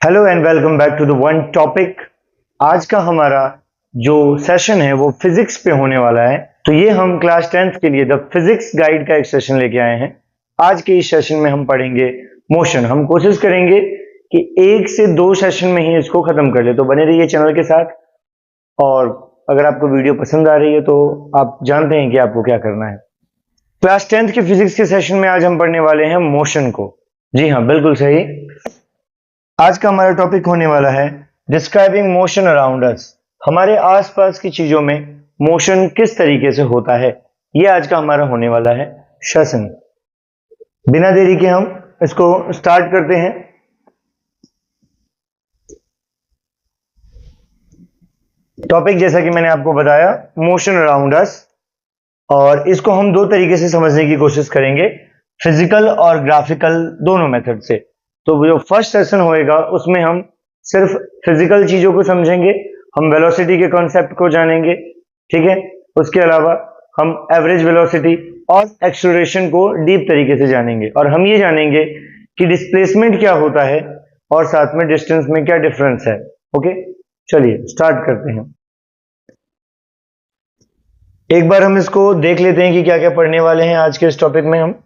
Hello and welcome back to the one topic. आज का हमारा जो सेशन है वो फिजिक्स पे होने वाला है। तो ये हम क्लास 10th के लिए द फिजिक्स गाइड का एक सेशन लेके आए हैं। आज के इस सेशन में हम पढ़ेंगे मोशन। हम कोशिश करेंगे कि 1 से 2 सेशन में ही इसको खत्म कर ले। तो बने रहिए चैनल के साथ, और अगर आपको वीडियो पसंद आ रही है तो आप जानते हैं कि आपको क्या करना है। क्लास 10th के फिजिक्स के सेशन में आज हम पढ़ने वाले हैं मोशन को। जी हाँ, बिल्कुल सही। आज का हमारा टॉपिक होने वाला है डिस्क्राइबिंग मोशन अराउंड अस। हमारे आसपास की चीजों में मोशन किस तरीके से होता है, ये आज का हमारा होने वाला है सेशन। बिना देरी के हम इसको स्टार्ट करते हैं। टॉपिक जैसा कि मैंने आपको बताया, मोशन अराउंड अस, और इसको हम 2 तरीके से समझने की कोशिश करेंगे, फिजिकल और ग्राफिकल दोनों मेथड से। तो जो फर्स्ट सेशन होएगा उसमें हम सिर्फ फिजिकल चीजों को समझेंगे, हम वेलोसिटी के कॉन्सेप्ट को जानेंगे, ठीक है। उसके अलावा हम एवरेज वेलोसिटी और एक्सेलरेशन को डीप तरीके से जानेंगे, और हम ये जानेंगे कि डिस्प्लेसमेंट क्या होता है और साथ में डिस्टेंस में क्या डिफरेंस है। ओके, चलिए स्टार्ट करते हैं। एक बार हम इसको देख लेते हैं कि क्या क्या पढ़ने वाले हैं आज के इस टॉपिक में। हम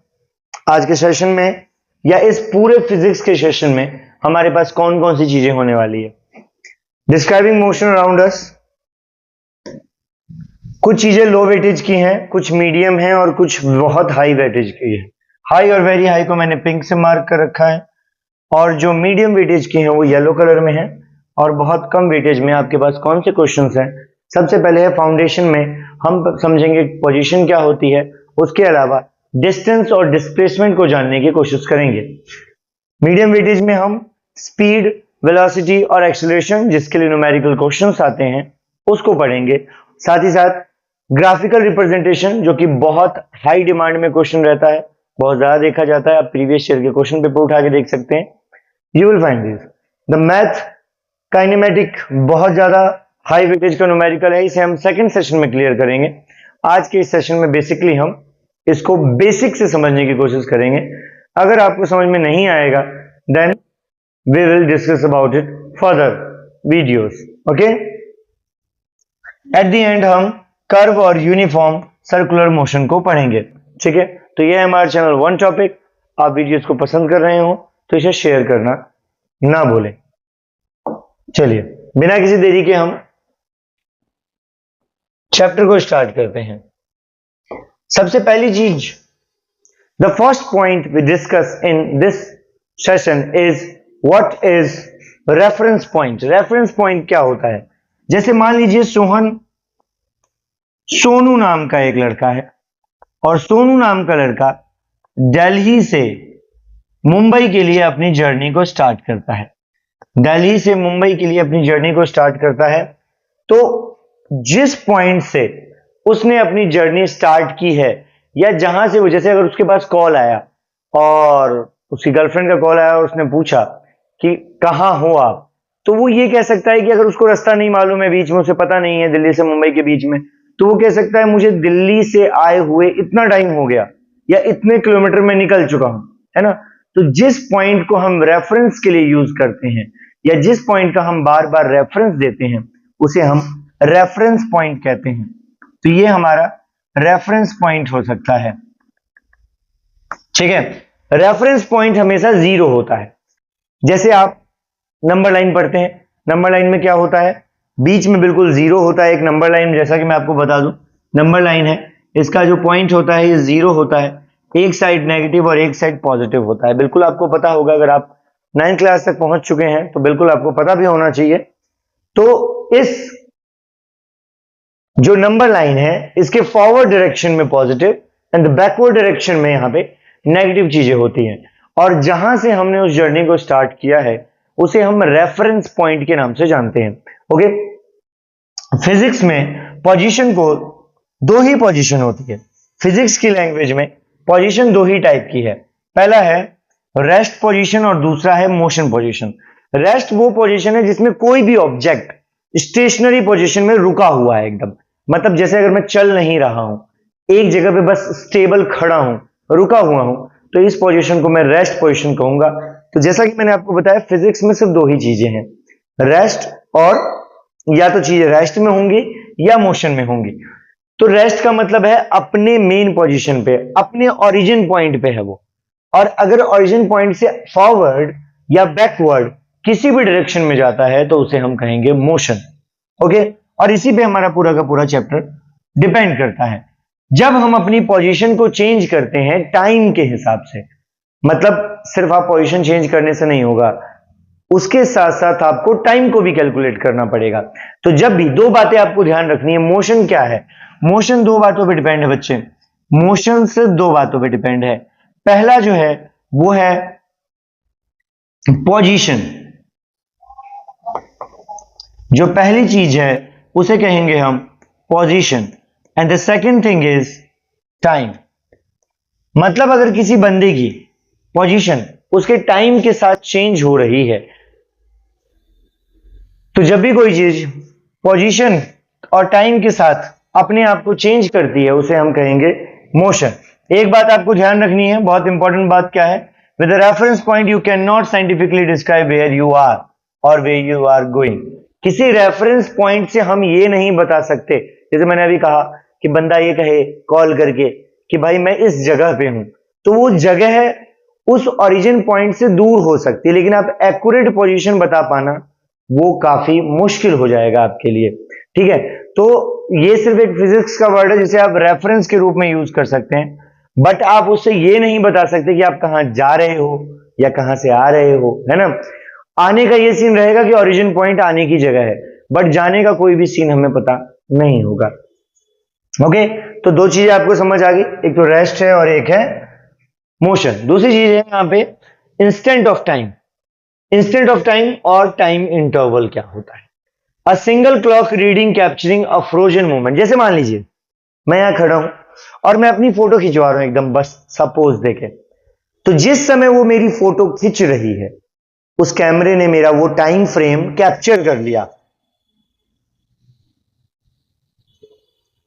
आज के सेशन में या इस पूरे फिजिक्स के सेशन में हमारे पास कौन कौन सी चीजें होने वाली है। डिस्क्राइबिंग मोशन अराउंड अस, कुछ चीजें लो वेटेज की हैं, कुछ मीडियम हैं और कुछ बहुत हाई वेटेज की है। हाई और वेरी हाई को मैंने पिंक से मार्क कर रखा है, और जो मीडियम वेटेज की हैं वो येलो कलर में है। और बहुत कम वेटेज में आपके पास कौन से क्वेश्चंस हैं। सबसे पहले है फाउंडेशन में हम समझेंगे पोजीशन क्या होती है, उसके अलावा डिस्टेंस और डिस्प्लेसमेंट को जानने की कोशिश करेंगे। मीडियम वेटेज में हम स्पीड, वेलोसिटी और एक्सेलरेशन, जिसके लिए न्यूमेरिकल क्वेश्चंस आते हैं, उसको पढ़ेंगे। साथ ही साथ ग्राफिकल रिप्रेजेंटेशन, जो कि बहुत हाई डिमांड में क्वेश्चन रहता है, बहुत ज्यादा देखा जाता है। आप प्रीवियस ईयर के क्वेश्चन पेपर उठा के देख सकते हैं, you will find this. The math, kinematic, बहुत ज्यादा हाई वेटेज का न्यूमेरिकल है, इसे हम सेकंड सेशन में क्लियर करेंगे। आज के इस सेशन में बेसिकली हम इसको बेसिक से समझने की कोशिश करेंगे। अगर आपको समझ में नहीं आएगा then we will discuss about it further videos. Okay, at the end हम कर्व और यूनिफॉर्म सर्कुलर मोशन को पढ़ेंगे, ठीक है। तो ये है हमारा चैनल वन टॉपिक। आप वीडियोस को पसंद कर रहे हो तो इसे शेयर करना ना भूलें। चलिए बिना किसी देरी के हम चैप्टर को स्टार्ट करते हैं। सबसे पहली चीज, the first point we discuss in this session is what is reference point. Reference point क्या होता है? जैसे मान लीजिए सोनू नाम का एक लड़का है, और सोनू नाम का लड़का दिल्ली से मुंबई के लिए अपनी जर्नी को स्टार्ट करता है। दिल्ली से मुंबई के लिए अपनी जर्नी को स्टार्ट करता है, तो जिस पॉइंट से उसने अपनी जर्नी स्टार्ट की है, या जहां से वो, जैसे अगर उसके पास कॉल आया और उसकी गर्लफ्रेंड का कॉल आया और उसने पूछा कि कहां हो आप, तो वो ये कह सकता है कि अगर उसको रास्ता नहीं मालूम है, बीच में उसे पता नहीं है दिल्ली से मुंबई के बीच में, तो वो कह सकता है मुझे दिल्ली से आए हुए इतना टाइम हो गया, या इतने किलोमीटर में निकल चुका हूं, है ना। तो जिस पॉइंट को हम रेफरेंस के लिए यूज करते हैं, या जिस पॉइंट का हम बार बार रेफरेंस देते हैं, उसे हम रेफरेंस पॉइंट कहते हैं। तो ये हमारा रेफरेंस पॉइंट हो सकता है, ठीक है। रेफरेंस पॉइंट हमेशा 0 होता है। जैसे आप नंबर लाइन पढ़ते हैं, नंबर लाइन में क्या होता है? बीच में बिल्कुल 0 होता है एक नंबर लाइन। जैसा कि मैं आपको बता दूं, नंबर लाइन है, इसका जो पॉइंट होता है ये 0 होता है। एक साइड नेगेटिव और एक साइड पॉजिटिव होता है। बिल्कुल आपको पता होगा, अगर आप 9th क्लास तक पहुंच चुके हैं तो बिल्कुल आपको पता भी होना चाहिए। तो इस जो नंबर लाइन है, इसके फॉरवर्ड डायरेक्शन में पॉजिटिव एंड बैकवर्ड डायरेक्शन में यहां पे नेगेटिव चीजें होती हैं। और जहां से हमने उस जर्नी को स्टार्ट किया है उसे हम रेफरेंस पॉइंट के नाम से जानते हैं। ओके, फिजिक्स में पोजीशन को 2 ही पोजीशन होती है। फिजिक्स की लैंग्वेज में पोजीशन 2 ही टाइप की है। पहला है रेस्ट पोजीशन और दूसरा है मोशन पोजीशन। रेस्ट वो पोजीशन है जिसमें कोई भी ऑब्जेक्ट स्टेशनरी पोजीशन में रुका हुआ है एकदम, मतलब जैसे अगर मैं चल नहीं रहा हूं, एक जगह पे बस स्टेबल खड़ा हूं, रुका हुआ हूं, तो इस पोजीशन को मैं रेस्ट पोजीशन कहूंगा। तो जैसा कि मैंने आपको बताया फिजिक्स में सिर्फ दो ही चीजें हैं, रेस्ट और या तो चीजें रेस्ट में होंगी या मोशन में होंगी। तो रेस्ट का मतलब है अपने मेन पोजीशन पे, अपने ओरिजिन पॉइंट पे है वो, और अगर ओरिजिन पॉइंट से फॉरवर्ड या बैकवर्ड किसी भी डायरेक्शन में जाता है तो उसे हम कहेंगे मोशन। ओके, और इसी पे हमारा पूरा का पूरा चैप्टर डिपेंड करता है। जब हम अपनी पोजीशन को चेंज करते हैं टाइम के हिसाब से, मतलब सिर्फ आप पोजीशन चेंज करने से नहीं होगा, उसके साथ साथ आपको टाइम को भी कैलकुलेट करना पड़ेगा। तो जब भी दो बातें आपको ध्यान रखनी है, मोशन क्या है, मोशन दो बातों पे डिपेंड है बच्चे, मोशन सिर्फ दो बातों पे डिपेंड है। पहला जो है वो है पोजीशन, जो पहली चीज है उसे कहेंगे हम position, and the second thing is time. मतलब अगर किसी बंदे की पोजीशन उसके टाइम के साथ चेंज हो रही है, तो जब भी कोई चीज पोजीशन और टाइम के साथ अपने आप को चेंज करती है उसे हम कहेंगे मोशन। एक बात आपको ध्यान रखनी है, बहुत इंपॉर्टेंट बात क्या है, with reference point you can not scientifically describe where you are और वेयर यू आर गोइंग। किसी रेफरेंस पॉइंट से हम ये नहीं बता सकते, जैसे मैंने अभी कहा कि बंदा ये कहे कॉल करके कि भाई मैं इस जगह पे हूं, तो वो जगह है उस ओरिजिन पॉइंट से दूर हो सकती है, लेकिन आप एक्यूरेट पोजीशन बता पाना वो काफी मुश्किल हो जाएगा आपके लिए। ठीक है, तो ये सिर्फ एक फिजिक्स का वर्ड है जिसे आप रेफरेंस के रूप में यूज कर सकते हैं, बट आप उससे ये नहीं बता सकते कि आप कहां जा रहे हो या कहां से आ रहे हो, है ना। आने का ये सीन रहेगा कि ओरिजिन पॉइंट आने की जगह है, बट जाने का कोई भी सीन हमें पता नहीं होगा। ओके, तो दो चीजें आपको समझ आ गई, एक तो रेस्ट है और एक है मोशन। दूसरी चीज है यहां पे instant of time. Instant of time और टाइम इंटरवल क्या होता है? A single clock reading capturing a frozen moment. जैसे मान लीजिए मैं यहां खड़ा हूं और मैं अपनी फोटो खिंचवा रहा हूं एकदम, बस सपोज देखे, तो जिस समय वो मेरी फोटो खिंच रही है उस कैमरे ने मेरा वो टाइम फ्रेम कैप्चर कर लिया,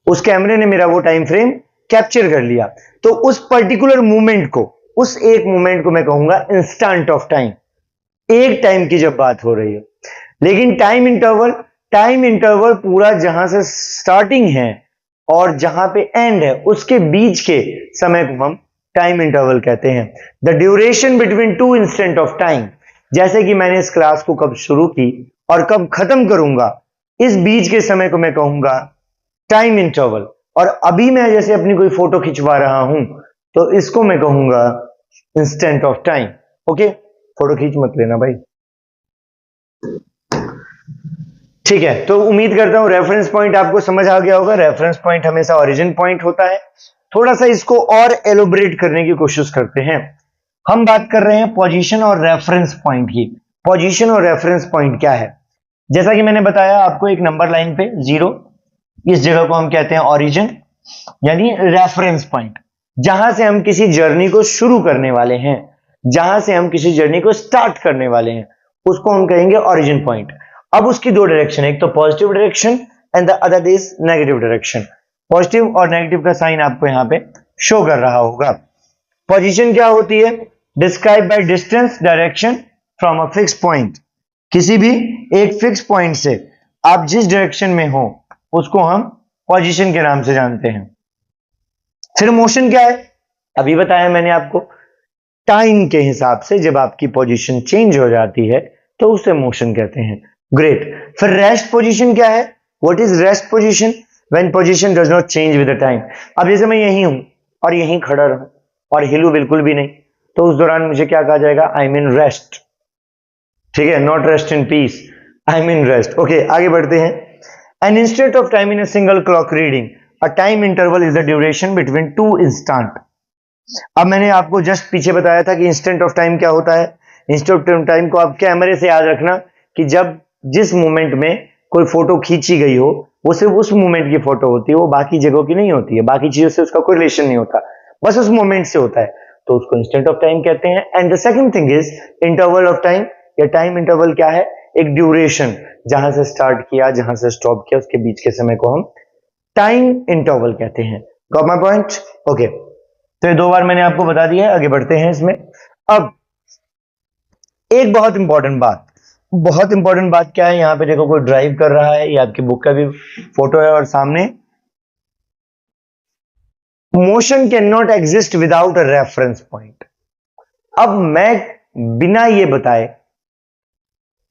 उस कैमरे ने मेरा वो टाइम फ्रेम कैप्चर कर लिया, तो उस पर्टिकुलर मोमेंट को, उस एक मोमेंट को मैं कहूंगा इंस्टेंट ऑफ टाइम, एक टाइम की जब बात हो रही है। लेकिन टाइम इंटरवल पूरा जहां से स्टार्टिंग है और जहां पे एंड है उसके बीच के समय को हम टाइम इंटरवल कहते हैं। The duration between two instant of time, जैसे कि मैंने इस क्लास को कब शुरू की और कब खत्म करूंगा, इस बीच के समय को मैं कहूंगा टाइम इंटरवल। और अभी मैं जैसे अपनी कोई फोटो खिंचवा रहा हूं तो इसको मैं कहूंगा instant of time. Okay, photo खींच मत लेना भाई। ठीक है, तो उम्मीद करता हूं रेफरेंस पॉइंट आपको समझ आ गया होगा। रेफरेंस पॉइंट हमेशा ओरिजिन पॉइंट होता है। थोड़ा सा इसको और एलोबरेट करने की कोशिश करते हैं। हम बात कर रहे हैं पोजीशन और रेफरेंस पॉइंट की। पोजीशन और रेफरेंस पॉइंट क्या है? जैसा कि मैंने बताया आपको, एक नंबर लाइन पे 0, इस जगह को हम कहते हैं ओरिजिन, यानी रेफरेंस पॉइंट, जहां से हम किसी जर्नी को शुरू करने वाले हैं, जहां से हम किसी जर्नी को स्टार्ट करने वाले हैं, उसको हम कहेंगे ओरिजिन पॉइंट। अब उसकी दो डायरेक्शन, एक तो positive direction and the other is negative direction. Positive और नेगेटिव का साइन आपको यहां पे शो कर रहा होगा। पोजीशन क्या होती है? Describe by distance direction from a fix point. किसी भी एक फिक्स पॉइंट से आप जिस डायरेक्शन में हो उसको हम पोजीशन के नाम से जानते हैं। फिर मोशन क्या है? अभी बताया मैंने आपको, टाइम के हिसाब से जब आपकी पोजीशन चेंज हो जाती है तो उसे मोशन कहते हैं। ग्रेट। फिर रेस्ट पोजीशन क्या है? What is rest position? When position does not change with the time. अब जैसे मैं यहीं हूं और यहीं खड़ा रहूं और हिलू बिल्कुल भी नहीं, तो उस दौरान मुझे क्या कहा जाएगा? I mean rest. ठीक है, not rest in peace, I mean rest. Okay, आगे बढ़ते हैं। An instant of time in a single clock reading, a time interval is the duration between two instant. अब मैंने आपको जस्ट पीछे बताया था कि इंस्टेंट ऑफ टाइम क्या होता है। इंस्टेंट ऑफ टाइम को आप कैमरे से याद रखना कि जब जिस मोमेंट में कोई फोटो खींची गई हो वो सिर्फ उस मोमेंट की फोटो होती है, वो बाकी जगहों की नहीं होती है, बाकी चीजों से उसका कोई रिलेशन नहीं होता, बस उस मोमेंट से होता है, तो उसको इंस्टेंट ऑफ टाइम कहते हैं। And the second thing is interval of time. या टाइम इंटरवल क्या है? एक ड्यूरेशन, जहां से स्टार्ट किया जहां से स्टॉप किया उसके बीच के समय को हम टाइम इंटरवल कहते हैं। Got my point? ओके, तो ये दो बार मैंने आपको बता दिया है, आगे बढ़ते हैं इसमें। अब एक बहुत इंपॉर्टेंट बात क्या है, यहां पे देखो कोई ड्राइव कर रहा है, ये आपकी बुक का भी फोटो है और सामने motion can not exist without a reference point. अब मैं बिना ये बताए,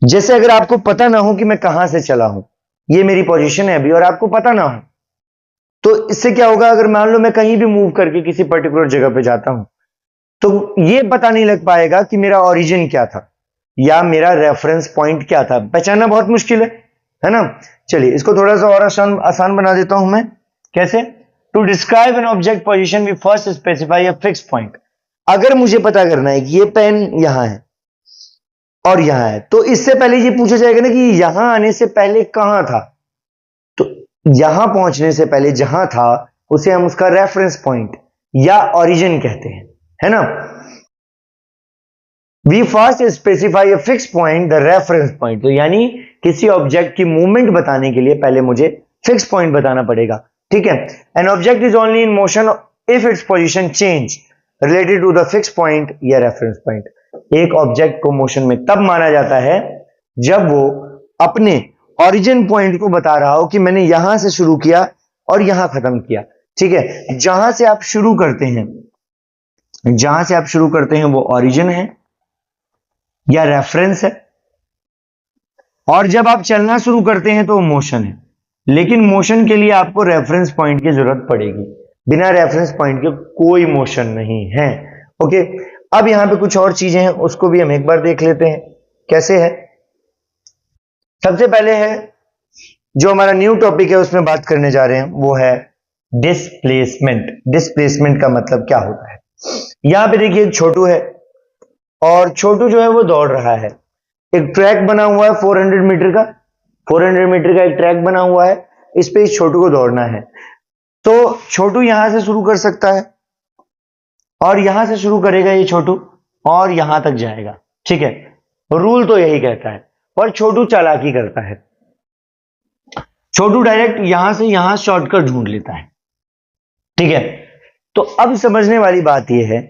जैसे अगर आपको पता ना हो कि मैं कहां से चला हूं, ये मेरी पोजीशन है अभी और आपको पता ना हो, तो इससे क्या होगा, अगर मान लो मैं कहीं भी मूव करके किसी पर्टिकुलर जगह पे जाता हूं तो ये पता नहीं लग पाएगा कि मेरा ओरिजिन क्या था या मेरा रेफरेंस पॉइंट क्या था, पहचानना बहुत मुश्किल है ना। चलिए इसको थोड़ा सा और आसान बना देता हूं मैं। कैसे? To describe an object position we first specify a fix point. अगर मुझे पता करना है कि ये पेन यहां है और यहां है, तो इससे पहले ये पूछा जाएगा ना कि यहां आने से पहले कहां था, तो यहां पहुंचने से पहले जहां था उसे हम उसका रेफरेंस पॉइंट या ओरिजिन कहते हैं, है ना। We first specify a fix point the reference point, तो यानी किसी ऑब्जेक्ट की मूवमेंट बताने के लिए पहले मुझे फिक्स पॉइंट बताना पड़ेगा, ठीक है। An object is only in motion if its position change related to the fix point या रेफरेंस पॉइंट। एक ऑब्जेक्ट को मोशन में तब माना जाता है जब वो अपने ओरिजिन पॉइंट को बता रहा हो कि मैंने यहां से शुरू किया और यहां खत्म किया, ठीक है। जहां से आप शुरू करते हैं वो ओरिजिन है या रेफरेंस है, और जब आप चलना शुरू करते हैं तो मोशन है। लेकिन मोशन के लिए आपको रेफरेंस पॉइंट की जरूरत पड़ेगी, बिना रेफरेंस पॉइंट के कोई मोशन नहीं है। ओके, अब यहां पे कुछ और चीजें हैं, उसको भी हम एक बार देख लेते हैं कैसे है। सबसे पहले है जो हमारा न्यू टॉपिक है उसमें बात करने जा रहे हैं, वो है डिस्प्लेसमेंट। डिस्प्लेसमेंट का मतलब क्या होता है? यहां पे देखिए छोटू है और छोटू जो है वो दौड़ रहा है, एक ट्रैक बना हुआ है 400 मीटर का, 400 मीटर का एक ट्रैक बना हुआ है, इस पे इस छोटू को दौड़ना है। तो छोटू यहां से शुरू कर सकता है और यहां से शुरू करेगा ये छोटू और यहां तक जाएगा, ठीक है। रूल तो यही कहता है, पर छोटू चालाकी करता है। छोटू डायरेक्ट यहां से यहां शॉर्टकट ढूंढ लेता है, ठीक है। तो अब समझने वाली बात यह है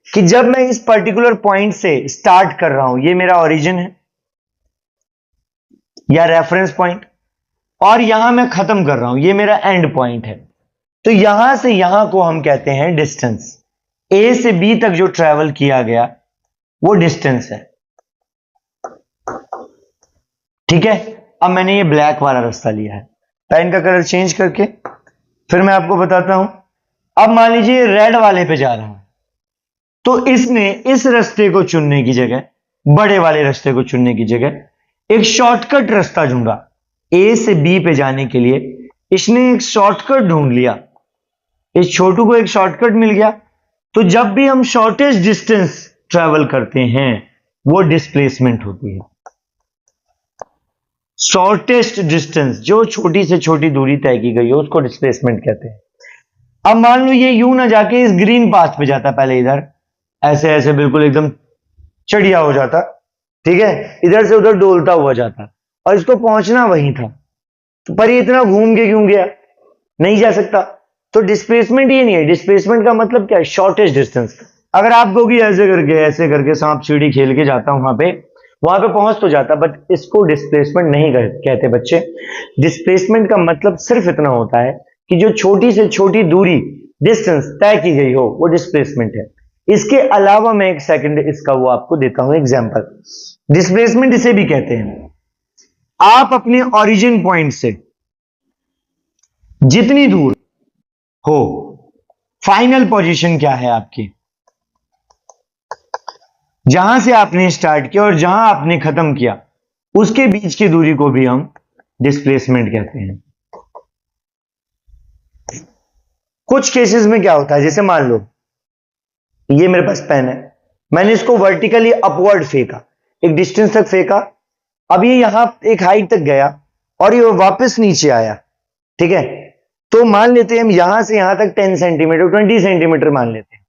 कि जब मैं इस पर्टिकुलर पॉइंट से स्टार्ट कर रहा हूं, ये मेरा ओरिजिन है या रेफरेंस पॉइंट, और यहां मैं खत्म कर रहा हूं, ये मेरा एंड पॉइंट है, तो यहां से यहां को हम कहते हैं डिस्टेंस। ए से बी तक जो ट्रेवल किया गया वो डिस्टेंस है, ठीक है। अब मैंने ये ब्लैक वाला रास्ता लिया है, पेन का कलर चेंज करके फिर मैं आपको बताता हूं। अब मान लीजिए रेड वाले पे जा रहा है, तो इसने इस रास्ते को चुनने की जगह, बड़े वाले रास्ते को चुनने की जगह एक शॉर्टकट रास्ता ढूंढा। ए से बी पे जाने के लिए इसने एक शॉर्टकट ढूंढ लिया, इस छोटू को एक शॉर्टकट मिल गया। तो जब भी हम शॉर्टेस्ट डिस्टेंस ट्रेवल करते हैं वो डिस्प्लेसमेंट होती है। शॉर्टेस्ट डिस्टेंस, जो छोटी से छोटी दूरी तय की गई हो उसको डिस्प्लेसमेंट कहते हैं। अब मान लो ये यूं ना जाके इस ग्रीन पाथ पे जाता, पहले इधर ऐसे ऐसे बिल्कुल एकदम चढ़िया हो जाता, ठीक है, इधर से उधर डोलता हुआ जाता और इसको पहुंचना वहीं था, तो पर ये इतना घूम के क्यों गया? नहीं जा सकता। तो डिस्प्लेसमेंट ये नहीं है। डिस्प्लेसमेंट का मतलब क्या है? Shortest distance. अगर आप कहोगे ऐसे करके सांप सीढ़ी खेल के जाता हूं वहां पे पहुंच तो जाता, बट इसको डिस्प्लेसमेंट नहीं कहते बच्चे। डिस्प्लेसमेंट का मतलब सिर्फ इतना होता है कि जो छोटी से छोटी दूरी डिस्टेंस तय की गई हो वो डिस्प्लेसमेंट है। इसके अलावा मैं एक सेकंड इसका वो आपको देता हूं एग्जांपल। डिस्प्लेसमेंट इसे भी कहते हैं, आप अपने ओरिजिन पॉइंट से जितनी दूर हो, फाइनल पोजीशन क्या है आपकी, जहां से आपने स्टार्ट किया और जहां आपने खत्म किया, उसके बीच की दूरी को भी हम डिस्प्लेसमेंट कहते हैं। कुछ केसेस में क्या होता है, जैसे मान लो ये मेरे पास पेन है, मैंने इसको वर्टिकली अपवर्ड फेंका, एक डिस्टेंस तक फेंका, अब ये यहां एक हाइट तक गया और ये वापस नीचे आया, ठीक है। तो मान लेते हैं हम यहां से यहां तक 10 सेंटीमीटर 20 सेंटीमीटर मान लेते हैं।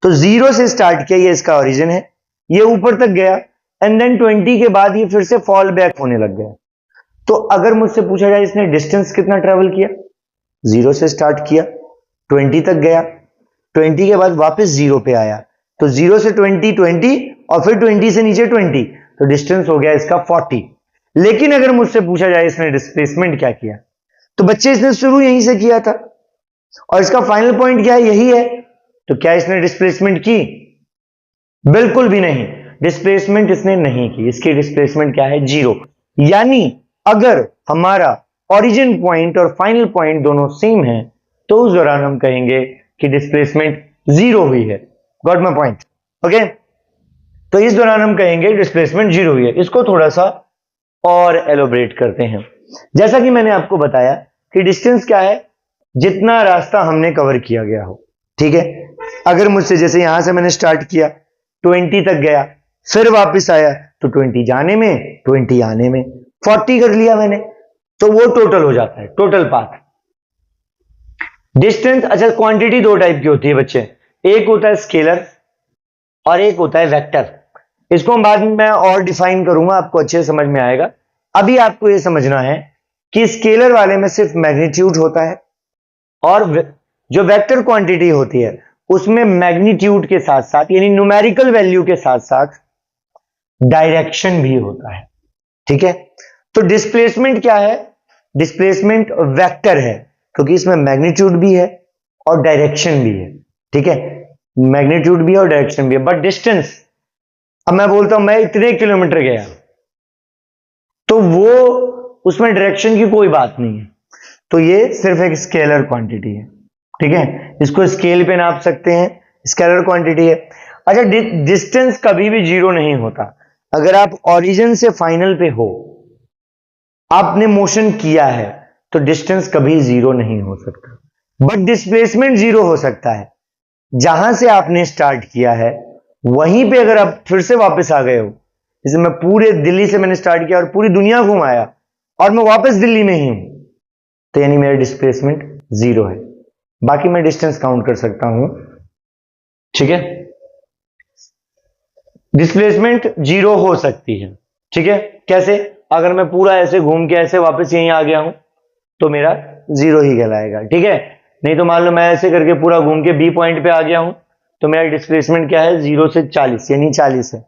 तो 0 से स्टार्ट किया, ये इसका ओरिजिन है, ये ऊपर तक गया एंड देन 20 के बाद ये फिर से फॉल बैक होने लग गया। तो अगर मुझसे पूछा जाए इसने डिस्टेंस कितना ट्रेवल किया, 0 से स्टार्ट किया, 20 तक गया, 20 के बाद वापस 0 पे आया, तो 0 से 20 20 और फिर 20 से नीचे 20, तो डिस्टेंस हो गया इसका 40। लेकिन अगर मुझसे पूछा जाए इसने डिस्प्लेसमेंट क्या किया, तो बच्चे इसने शुरू यहीं से किया था और इसका फाइनल पॉइंट क्या है, यही है। तो क्या इसने डिस्प्लेसमेंट की? बिल्कुल भी नहीं, डिस्प्लेसमेंट इसने नहीं की। इसकी डिस्प्लेसमेंट क्या है? 0। यानी अगर हमारा ओरिजिन पॉइंट और फाइनल पॉइंट दोनों सेम है तो उस दौरान हम कहेंगे कि डिस्प्लेसमेंट 0 हुई है। Got my point? ओके, तो इस दौरान हम कहेंगे डिस्प्लेसमेंट 0 हुई है। इसको थोड़ा सा और एलोबरेट करते हैं। जैसा कि मैंने आपको बताया कि डिस्टेंस क्या है? जितना रास्ता हमने कवर किया गया हो, ठीक है। अगर मुझसे जैसे यहां से मैंने स्टार्ट किया, 20 तक गया, फिर वापस आया, तो 20 जाने में 20 आने में 40 कर लिया मैंने, तो वो टोटल हो जाता है, टोटल पाथ। डिस्टेंस, अच्छा, क्वांटिटी दो टाइप की होती है बच्चे, एक होता है स्केलर और एक होता है वेक्टर। इसको हम बाद में मैं और डिफाइन करूंगा, आपको अच्छे से समझ में आएगा। अभी आपको यह समझना है कि स्केलर वाले में सिर्फ मैग्नीट्यूड होता है और जो वेक्टर क्वांटिटी होती है उसमें मैग्नीट्यूड के साथ साथ यानी न्यूमेरिकल वैल्यू के साथ साथ डायरेक्शन भी होता है, ठीक है। तो डिस्प्लेसमेंट क्या है? डिस्प्लेसमेंट वेक्टर है क्योंकि इसमें मैग्नीट्यूड भी है और डायरेक्शन भी है, ठीक है। मैग्नीट्यूड भी है और डायरेक्शन भी है। बट डिस्टेंस, अब मैं बोलता हूं मैं इतने किलोमीटर गया, तो वो उसमें डायरेक्शन की कोई बात नहीं है, तो ये सिर्फ एक स्केलर क्वांटिटी है, ठीक है। इसको स्केल पे नाप सकते हैं, स्केलर क्वांटिटी है। अच्छा, डिस्टेंस कभी भी 0 नहीं होता। अगर आप ओरिजिन से फाइनल पे हो, आपने मोशन किया है, तो डिस्टेंस कभी 0 नहीं हो सकता। बट डिस्प्लेसमेंट 0 हो सकता है। जहां से आपने स्टार्ट किया है वहीं पे अगर आप फिर से वापस आ गए हो, जैसे मैं पूरे दिल्ली से मैंने स्टार्ट किया और पूरी दुनिया घुमाया और मैं वापस दिल्ली में ही हूं, तो यानी मेरा डिस्प्लेसमेंट 0 है। बाकी मैं डिस्टेंस काउंट कर सकता हूं, ठीक है। डिस्प्लेसमेंट 0 हो सकती है, ठीक है। कैसे? अगर मैं पूरा ऐसे घूम के ऐसे वापस यहीं आ गया हूं तो मेरा 0 ही कहलाएगा, ठीक है। नहीं तो मान लो मैं ऐसे करके पूरा घूम के बी पॉइंट पे आ गया हूं तो मेरा डिस्प्लेसमेंट क्या है? 0 से 40 यानी 40 है।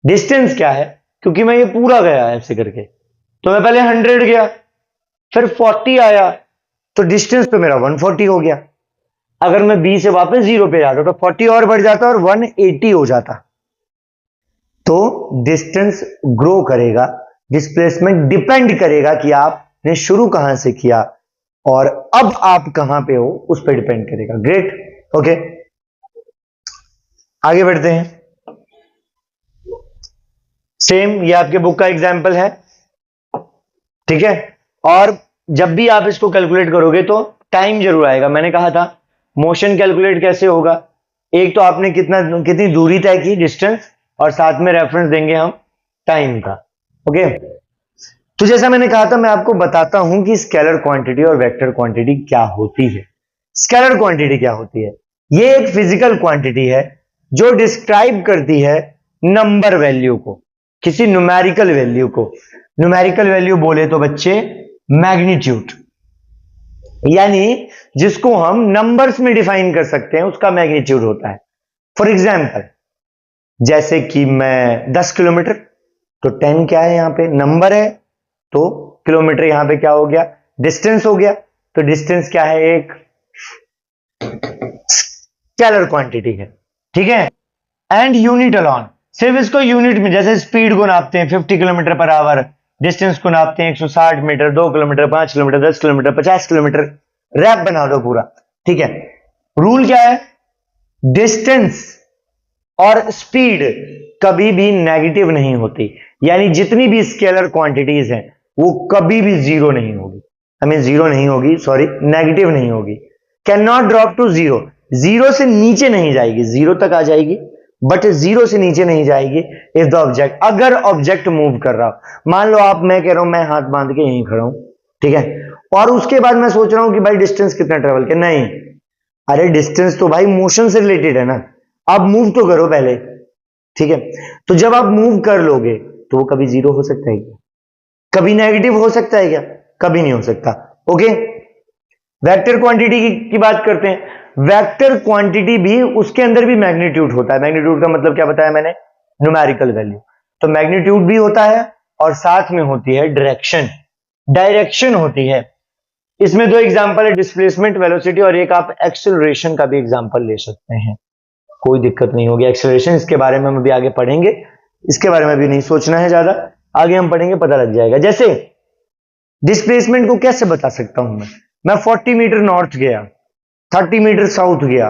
डिस्टेंस क्या है? क्योंकि मैं ये पूरा गया ऐसे करके, तो मैं पहले 100 गया, फिर 40 आया, तो डिस्टेंस तो मेरा 140 हो गया। अगर मैं बी से वापस 0 पे जाता तो 40 और बढ़ जाता और 180 हो जाता। तो डिस्टेंस ग्रो करेगा, डिस्प्लेसमेंट डिपेंड करेगा कि आपने शुरू कहां से किया और अब आप कहां पे हो, उस पर डिपेंड करेगा। ग्रेट, ओके, आगे बढ़ते हैं। सेम ये आपके बुक का एग्जाम्पल है, ठीक है। और जब भी आप इसको कैलकुलेट करोगे तो टाइम जरूर आएगा। मैंने कहा था मोशन कैलकुलेट कैसे होगा, एक तो आपने कितनी दूरी तय की, डिस्टेंस, और साथ में रेफरेंस देंगे हम टाइम का, ओके। तो जैसा मैंने कहा था, मैं आपको बताता हूं कि स्केलर क्वांटिटी और वेक्टर क्वांटिटी क्या होती है। स्केलर क्वांटिटी क्या होती है? ये एक फिजिकल क्वांटिटी है जो डिस्क्राइब करती है नंबर वैल्यू को, किसी न्यूमेरिकल वैल्यू को। न्यूमेरिकल वैल्यू बोले तो बच्चे मैग्नीट्यूड, यानी जिसको हम नंबर्स में डिफाइन कर सकते हैं, उसका मैग्नीट्यूड होता है। फॉर एग्जाम्पल, जैसे कि मैं 10 किलोमीटर, तो 10 क्या है? यहां पे नंबर है, तो किलोमीटर यहां पे क्या हो गया? डिस्टेंस हो गया। तो डिस्टेंस क्या है? एक स्केलर क्वांटिटी है, ठीक है। एंड यूनिट अलॉन, सिर्फ इसको यूनिट में, जैसे स्पीड को नापते हैं 50 किलोमीटर पर आवर, डिस्टेंस को नापते हैं 160 metre, 2 kilometre, 5 kilometre, 10 kilometre, 50 kilometre, रैप बना दो पूरा, ठीक है। रूल क्या है? डिस्टेंस और स्पीड कभी भी नेगेटिव नहीं होती, यानी जितनी भी स्केलर क्वांटिटीज हैं वो कभी भी 0 नहीं होगी, जीरो नहीं होगी, सॉरी, नेगेटिव नहीं होगी। कैन नॉट ड्रॉप टू 0, 0 से नीचे नहीं जाएगी, 0 तक आ जाएगी बट 0 से नीचे नहीं जाएगी। इफ द ऑब्जेक्ट, अगर ऑब्जेक्ट मूव कर रहा हो, मान लो मैं कह रहा हूं मैं हाथ बांध के यहीं खड़ा हूं, ठीक है, और उसके बाद मैं सोच रहा हूं कि भाई डिस्टेंस कितना ट्रेवल किया, नहीं, अरे डिस्टेंस तो भाई मोशन से रिलेटेड है ना, आप मूव तो करो पहले, ठीक है। तो जब आप मूव कर लोगे तो वो कभी 0 हो सकता है क्या? कभी नेगेटिव हो सकता है क्या? कभी नहीं हो सकता, ओके। वेक्टर क्वांटिटी की बात करते हैं। वेक्टर क्वांटिटी भी, उसके अंदर भी मैग्नीट्यूड होता है। मैग्नीट्यूड का मतलब क्या बताया मैंने? Numerical value. तो मैग्नीट्यूड भी होता है और साथ में होती है डायरेक्शन, डायरेक्शन होती है। इसमें दो एग्जांपल है, डिस्प्लेसमेंट वेलोसिटी, और एक आप एक्सेलरेशन का भी एग्जांपल ले सकते हैं, कोई दिक्कत नहीं होगी। एक्सेलरेशन इसके बारे में हम अभी आगे पढ़ेंगे, इसके बारे में भी नहीं सोचना है ज्यादा, आगे हम पढ़ेंगे पता लग जाएगा। जैसे डिस्प्लेसमेंट को कैसे बता सकता हूं मैं 40 मीटर नॉर्थ गया, 30 मीटर साउथ गया,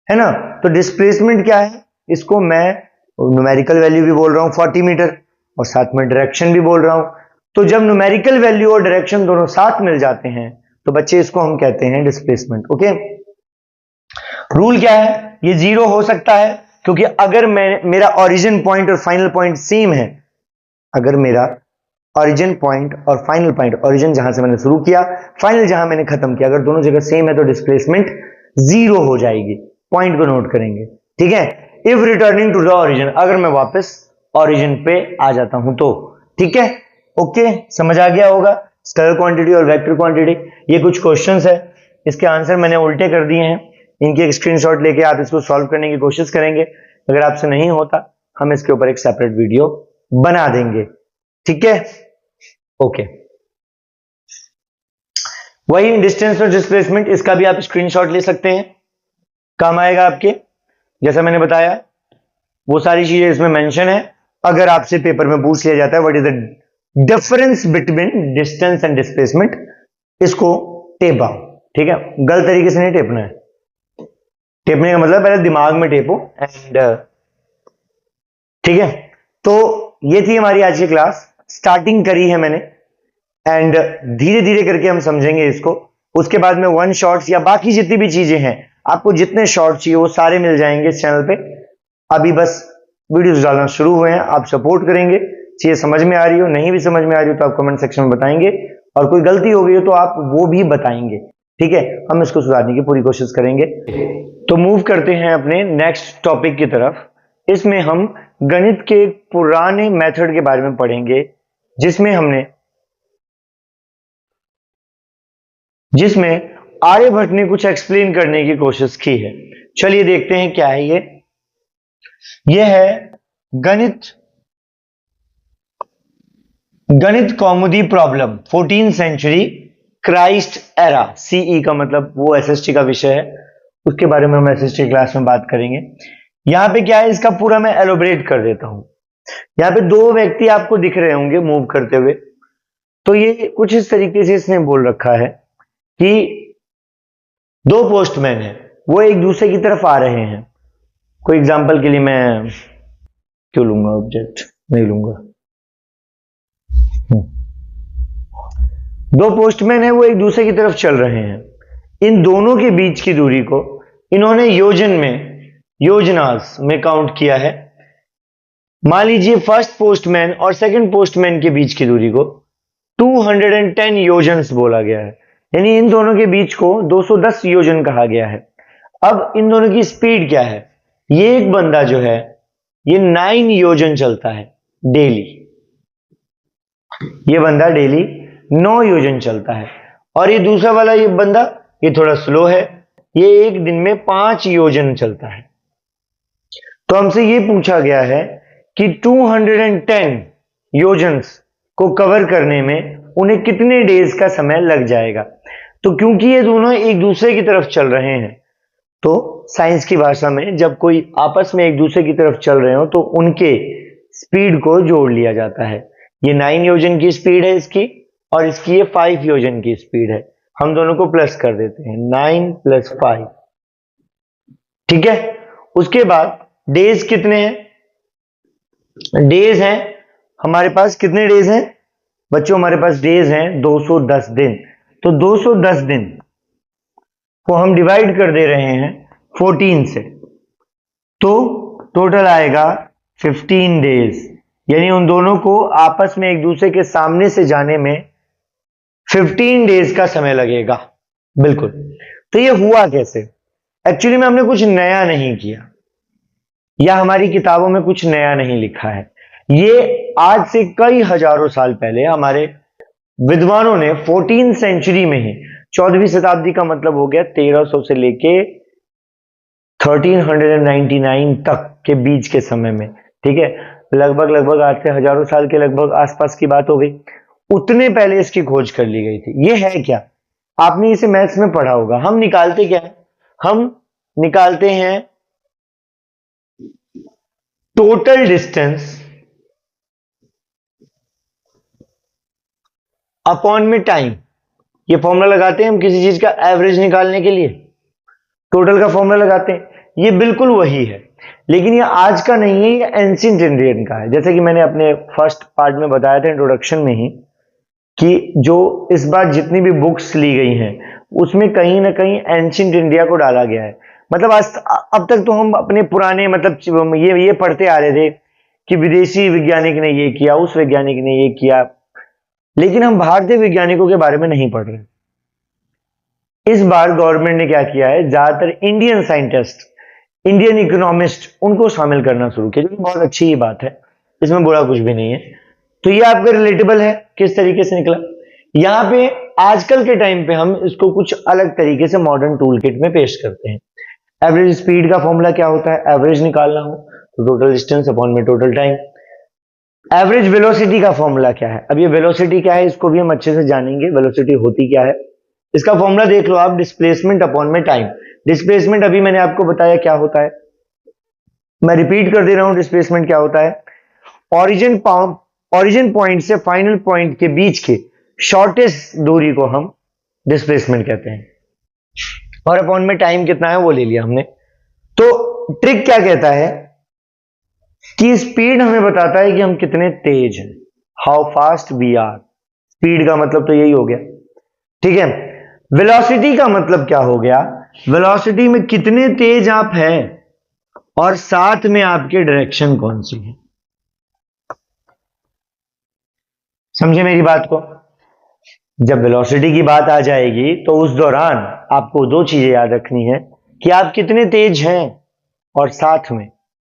है ना, तो डिस्प्लेसमेंट क्या है, इसको मैं न्यूमेरिकल वैल्यू भी बोल रहा हूं 40 मीटर और साथ में डायरेक्शन भी बोल रहा हूं। तो जब न्यूमेरिकल वैल्यू और डायरेक्शन दोनों साथ मिल जाते हैं तो बच्चे इसको हम कहते हैं डिस्प्लेसमेंट। ओके, रूल क्या है, ये जीरो हो सकता है क्योंकि अगर मेरा ओरिजिन पॉइंट और फाइनल पॉइंट सेम है, अगर मेरा ओरिजिन पॉइंट और फाइनल पॉइंट, ओरिजिन जहां से मैंने शुरू किया, फाइनल जहां मैंने खत्म किया, अगर दोनों जगह सेम है तो डिस्प्लेसमेंट जीरो हो जाएगी। पॉइंट को नोट करेंगे, ठीक है। If returning to the origin, अगर मैं वापस ओरिजिन पे आ जाता हूं तो, ठीक है। ओके, समझ आ गया होगा स्केलर क्वांटिटी और वेक्टर क्वांटिटी। ये कुछ क्वेश्चंस है, इसके आंसर मैंने उल्टे कर दिए हैं, इनकी एक स्क्रीनशॉट लेके आप इसको सॉल्व करने की कोशिश करेंगे। अगर आपसे नहीं होता हम इसके ऊपर एक सेपरेट वीडियो बना देंगे, ठीक है। ओके, वही डिस्टेंस और डिस्प्लेसमेंट, इसका भी आप स्क्रीनशॉट ले सकते हैं, काम आएगा आपके। जैसा मैंने बताया वो सारी चीजें इसमें मेंशन है। अगर आपसे पेपर में पूछ लिया जाता है what is the difference between distance and displacement, इसको टेप आओ, ठीक है। गलत तरीके से नहीं टेपना है, टेपने का मतलब पहले दिमाग में टेपो एंड, ठीक है। तो ये थी हमारी आज की क्लास, स्टार्टिंग करी है मैंने एंड धीरे धीरे करके हम समझेंगे इसको। उसके बाद में वन शॉट्स या बाकी जितनी भी चीजें हैं, आपको जितने शॉर्ट चाहिए वो सारे मिल जाएंगे इस चैनल पे। अभी बस वीडियोस डालना शुरू हुए हैं, आप सपोर्ट करेंगे। चीजें समझ में आ रही हो, नहीं भी समझ में आ रही हो तो आप कमेंट सेक्शन में बताएंगे, और कोई गलती हो गई हो तो आप वो भी बताएंगे, ठीक है। हम इसको सुधारने की पूरी कोशिश करेंगे। तो मूव करते हैं अपने नेक्स्ट टॉपिक की तरफ। इसमें हम गणित के एक पुराने मेथड के बारे में पढ़ेंगे जिसमें आर्यभट्ट ने कुछ एक्सप्लेन करने की कोशिश की है। चलिए देखते हैं क्या है ये। यह है Ganita Kaumudi problem 14th century Christ era. CE का मतलब वो एसएसटी का विषय है, उसके बारे में हम एसएसटी क्लास में बात करेंगे। यहां पे क्या है, इसका पूरा मैं एलोबरेट कर देता हूं। यहां पे दो व्यक्ति आपको दिख रहे होंगे मूव करते हुए। तो ये कुछ इस तरीके से इसने बोल रखा है कि दो पोस्टमैन हैं, वो एक दूसरे की तरफ आ रहे हैं। कोई एग्जांपल के लिए मैं क्यों लूंगा, ऑब्जेक्ट नहीं लूंगा। दो पोस्टमैन है, वो एक दूसरे की तरफ चल रहे हैं। इन दोनों के बीच की दूरी को इन्होंने योजनास में काउंट किया है। मान लीजिए फर्स्ट पोस्टमैन और सेकंड पोस्टमैन के बीच की दूरी को 210 योजन्स बोला गया है, यानी इन दोनों के बीच को 210 योजन कहा गया है। अब इन दोनों की स्पीड क्या है, ये एक बंदा जो है ये 9 योजन चलता है डेली, ये बंदा डेली 9 योजन चलता है, और ये दूसरा वाला ये बंदा ये थोड़ा स्लो है, ये एक दिन में 5 योजन चलता है। तो हमसे ये पूछा गया है कि 210 योजन्स को कवर करने में उन्हें कितने डेज का समय लग जाएगा। तो क्योंकि ये दोनों एक दूसरे की तरफ चल रहे हैं, तो साइंस की भाषा में जब कोई आपस में एक दूसरे की तरफ चल रहे हो तो उनके स्पीड को जोड़ लिया जाता है। ये 9 योजन की स्पीड है इसकी, और इसकी ये 5 योजन की स्पीड है। हम दोनों को प्लस कर देते हैं, 9 + 5, ठीक है। उसके बाद डेज कितने हैं, डेज हैं हमारे पास, कितने डेज हैं बच्चों, हमारे पास डेज हैं 210 दिन। तो 210 दिन को हम डिवाइड कर दे रहे हैं 14 से, तो टोटल आएगा 15 डेज, यानी उन दोनों को आपस में एक दूसरे के सामने से जाने में 15 डेज का समय लगेगा। बिल्कुल। तो ये हुआ कैसे, एक्चुअली में हमने कुछ नया नहीं किया या हमारी किताबों में कुछ नया नहीं लिखा है। ये आज से कई हजारों साल पहले हमारे विद्वानों ने 14th सेंचुरी में ही, 14वीं शताब्दी का मतलब हो गया 1300 से लेके 1399 तक के बीच के समय में, ठीक है, लगभग आज से हजारों साल के लगभग आसपास की बात हो गई, उतने पहले इसकी खोज कर ली गई थी। ये है क्या, आपने इसे मैथ्स में पढ़ा होगा। हम निकालते क्या है, हम निकालते हैं टोटल डिस्टेंस अपॉन में टाइम। ये फॉर्मूला लगाते हैं हम किसी चीज का एवरेज निकालने के लिए, टोटल का फॉर्मूला लगाते हैं, ये बिल्कुल वही है, लेकिन ये आज का नहीं है, ये एंशिएंट इंडियन का है। जैसे कि मैंने अपने फर्स्ट पार्ट में बताया था इंट्रोडक्शन में ही, कि जो इस बार जितनी भी बुक्स ली गई हैं उसमें कहीं ना कहीं एंशिएंट इंडिया को डाला गया है। मतलब आज अब तक तो हम अपने पुराने मतलब ये पढ़ते आ रहे थे कि विदेशी वैज्ञानिक ने ये किया, उस वैज्ञानिक ने ये किया, लेकिन हम भारतीय वैज्ञानिकों के बारे में नहीं पढ़ रहे। इस बार गवर्नमेंट ने क्या किया है, ज्यादातर इंडियन साइंटिस्ट, इंडियन इकोनॉमिस्ट, उनको शामिल करना शुरू किया, जो कि बहुत अच्छी ही बात है, इसमें बुरा कुछ भी नहीं है। तो ये आपका रिलेटेबल है, किस तरीके से निकला। यहाँ पे आजकल के टाइम पे हम इसको कुछ अलग तरीके से मॉडर्न टूल किट में पेश करते हैं। एवरेज स्पीड का फॉर्मूला क्या होता है, एवरेज निकालना हो तो टोटल डिस्टेंस अपॉन में टोटल टाइम। एवरेज वेलोसिटी का फॉर्मूला क्या है, अब ये वेलोसिटी क्या है इसको भी हम अच्छे से जानेंगे, वेलोसिटी होती क्या है। इसका फॉर्मूला देख लो आप, डिस्प्लेसमेंट अपॉन में टाइम। डिस्प्लेसमेंट अभी मैंने आपको बताया क्या होता है, मैं रिपीट कर दे रहा हूं, डिस्प्लेसमेंट क्या होता है, ओरिजिन पॉइंट से फाइनल पॉइंट के बीच के शॉर्टेस्ट दूरी को हम डिस्प्लेसमेंट कहते हैं, और अपॉन में टाइम कितना है वो ले लिया हमने। तो ट्रिक क्या कहता है कि स्पीड हमें बताता है कि हम कितने तेज हैं, how fast we are. Speed का मतलब तो यही हो गया, ठीक है। वेलोसिटी का मतलब क्या हो गया, वेलोसिटी में कितने तेज आप हैं और साथ में आपकी डायरेक्शन कौन सी है। समझे मेरी बात को। जब वेलोसिटी की बात आ जाएगी तो उस दौरान आपको दो चीजें याद रखनी है कि आप कितने तेज हैं और साथ में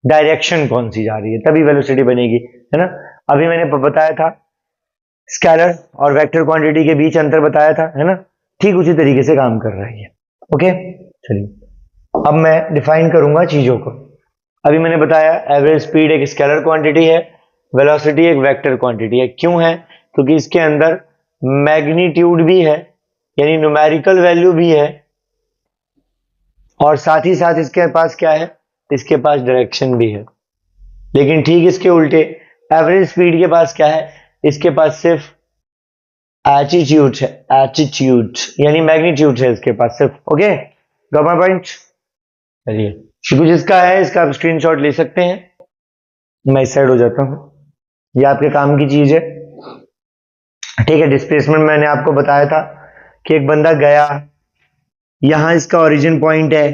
डायरेक्शन कौन सी जा रही है, तभी वेलोसिटी बनेगी, है ना। अभी मैंने बताया था स्केलर और वेक्टर क्वांटिटी के बीच अंतर बताया था, है ना, ठीक उसी तरीके से काम कर रही है। ओके, चलिए अब मैं डिफाइन करूंगा चीजों को। अभी मैंने बताया एवरेज स्पीड एक स्केलर क्वांटिटी है, वेलोसिटी एक वेक्टर क्वांटिटी है। क्यों है, क्योंकि इसके अंदर मैग्नीट्यूड भी है, यानी न्यूमेरिकल वैल्यू भी है, और साथ ही साथ इसके पास क्या है, इसके पास डायरेक्शन भी है। लेकिन ठीक इसके उल्टे एवरेज स्पीड के पास क्या है, इसके पास सिर्फ एटीट्यूड है, एटीट्यूड यानी मैग्नीट्यूड है इसके पास सिर्फ। Okay, got my point. चलिए कुछ इसका है, इसका आप स्क्रीनशॉट ले सकते हैं, मैं इस साइड हो जाता हूं, ये आपके काम की चीज है, ठीक है। डिस्प्लेसमेंट मैंने आपको बताया था कि एक बंदा गया, यहां इसका ओरिजिन पॉइंट है,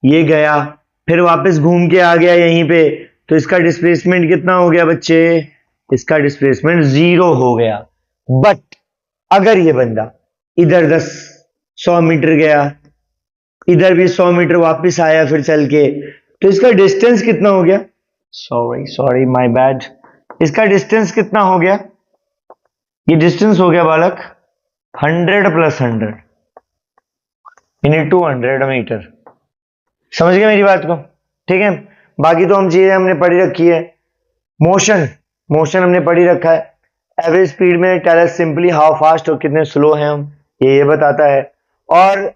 ये गया फिर वापस घूम के आ गया यहीं पे, तो इसका डिस्प्लेसमेंट कितना हो गया बच्चे, इसका डिस्प्लेसमेंट 0 हो गया। बट अगर ये बंदा इधर 100 मीटर गया, इधर भी 100 मीटर वापस आया फिर चल के, तो इसका डिस्टेंस कितना हो गया, सॉरी माय बैड, इसका डिस्टेंस कितना हो गया, ये डिस्टेंस हो गया बालक 100 + 100 यानी 200 मीटर। समझ गए मेरी बात को, ठीक है। बाकी तो हम चीजें हमने पढ़ी रखी है, मोशन हमने पढ़ी रखा है। एवरेज स्पीड में tell us simply how fast और कितने स्लो हैं हम, ये बताता है। और